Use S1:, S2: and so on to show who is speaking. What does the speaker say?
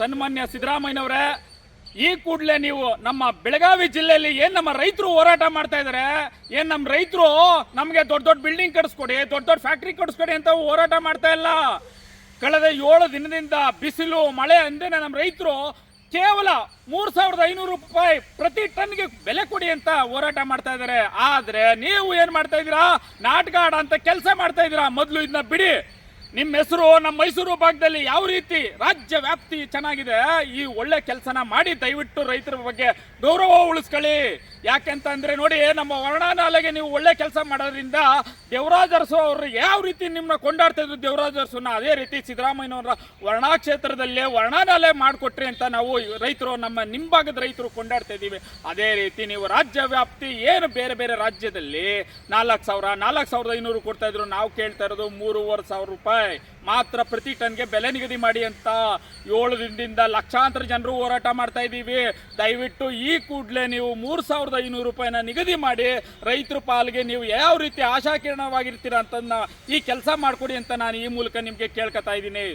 S1: ಸನ್ಮಾನ್ಯ ಸಿದ್ದರಾಮಯ್ಯನವರೇ, ಈ ಕೂಡಲೇ ನೀವು ನಮ್ಮ ಬೆಳಗಾವಿ ಜಿಲ್ಲೆಯಲ್ಲಿ ಏನು ನಮ್ಮ ರೈತರು ಹೋರಾಟ ಮಾಡ್ತಾ ಇದ್ದಾರೆ, ಏನು ನಮ್ಮ ರೈತರು ನಮಗೆ ದೊಡ್ಡ ದೊಡ್ಡ ಬಿಲ್ಡಿಂಗ್ ಕಟ್ಸ್ಕೊಡಿ, ದೊಡ್ಡ ದೊಡ್ಡ ಫ್ಯಾಕ್ಟ್ರಿ ಕಟ್ಸ್ಕೊಡಿ ಅಂತ ಹೋರಾಟ ಮಾಡ್ತಾ ಇಲ್ಲ. ಕಳೆದ 7 ದಿನದಿಂದ ಬಿಸಿಲು ಮಳೆ ಅಂದೇನೆ ನಮ್ಮ ರೈತರು ಕೇವಲ 3,500 ರೂಪಾಯಿ ಪ್ರತಿ ಟನ್ಗೆ ಬೆಲೆ ಕೊಡಿ ಅಂತ ಹೋರಾಟ ಮಾಡ್ತಾ ಇದ್ದಾರೆ. ಆದರೆ ನೀವು ಏನು ಮಾಡ್ತಾ ಇದ್ದೀರಾ? ನಾಟಕ ಆಡಂತ ಕೆಲಸ ಮಾಡ್ತಾ ಇದ್ದೀರಾ. ಮೊದಲು ಇದನ್ನ ಬಿಡಿ. ನಿಮ್ಮ ಹೆಸರು ನಮ್ಮ ಮೈಸೂರು ಭಾಗದಲ್ಲಿ ಯಾವ ರೀತಿ ರಾಜ್ಯ ವ್ಯಾಪ್ತಿ ಚೆನ್ನಾಗಿದೆ, ಈ ಒಳ್ಳೆ ಕೆಲಸನ ಮಾಡಿ ದಯವಿಟ್ಟು ರೈತರ ಬಗ್ಗೆ ಗೌರವ ಉಳಿಸ್ಕೊಳ್ಳಿ. ಯಾಕೆಂತಂದ್ರೆ ನೋಡಿ, ನಮ್ಮ ವರ್ಣನಾಲೆಗೆ ನೀವು ಒಳ್ಳೆ ಕೆಲಸ ಮಾಡೋದ್ರಿಂದ ದೇವರಾಜ ಅರಸು ಅವರು ಯಾವ ರೀತಿ ನಿಮ್ಮನ್ನ ಕೊಂಡಾಡ್ತಾ ಇದ್ರು, ದೇವರಾಜ ಅರಸುನ ಅದೇ ರೀತಿ ಸಿದ್ದರಾಮಯ್ಯನವರ ವರ್ಣಾ ಕ್ಷೇತ್ರದಲ್ಲೇ ವರ್ಣನಾಲೆ ಮಾಡಿಕೊಟ್ರಿ ಅಂತ ನಾವು ರೈತರು ನಿಮ್ಮ ಭಾಗದ ರೈತರು ಕೊಂಡಾಡ್ತಾ ಇದ್ದೀವಿ. ಅದೇ ರೀತಿ ನೀವು ರಾಜ್ಯ ವ್ಯಾಪ್ತಿ ಏನು ಬೇರೆ ಬೇರೆ ರಾಜ್ಯದಲ್ಲಿ 4,000 4,500 ಕೊಡ್ತಾ ಇದ್ರು, ನಾವು ಕೇಳ್ತಾ ಇರೋದು 3,500 ರೂಪಾಯಿ ಮಾತ್ರ ಪ್ರತಿ ಟನ್ಗೆ ಬೆಲೆ ನಿಗದಿ ಮಾಡಿ ಅಂತ 7 ದಿನದಿಂದ ಲಕ್ಷಾಂತರ ಜನರು ಹೋರಾಟ ಮಾಡ್ತಾ ಇದ್ದೀವಿ. ದಯವಿಟ್ಟು ಈ ಕೂಡಲೇ ನೀವು 3,500 ರೂಪಾಯಿನ ನಿಗದಿ ಮಾಡಿ ರೈತರ ಪಾಲ್ಗೆ ನೀವು ಯಾವ ರೀತಿ ಆಶಾಕಿರಣವಾಗಿರ್ತೀರ ಅಂತ ಈ ಕೆಲಸ ಮಾಡಿಕೊಡಿ ಅಂತ ನಾನು ಈ ಮೂಲಕ ನಿಮಗೆ ಕೇಳ್ಕೊತಾ ಇದ್ದೀನಿ.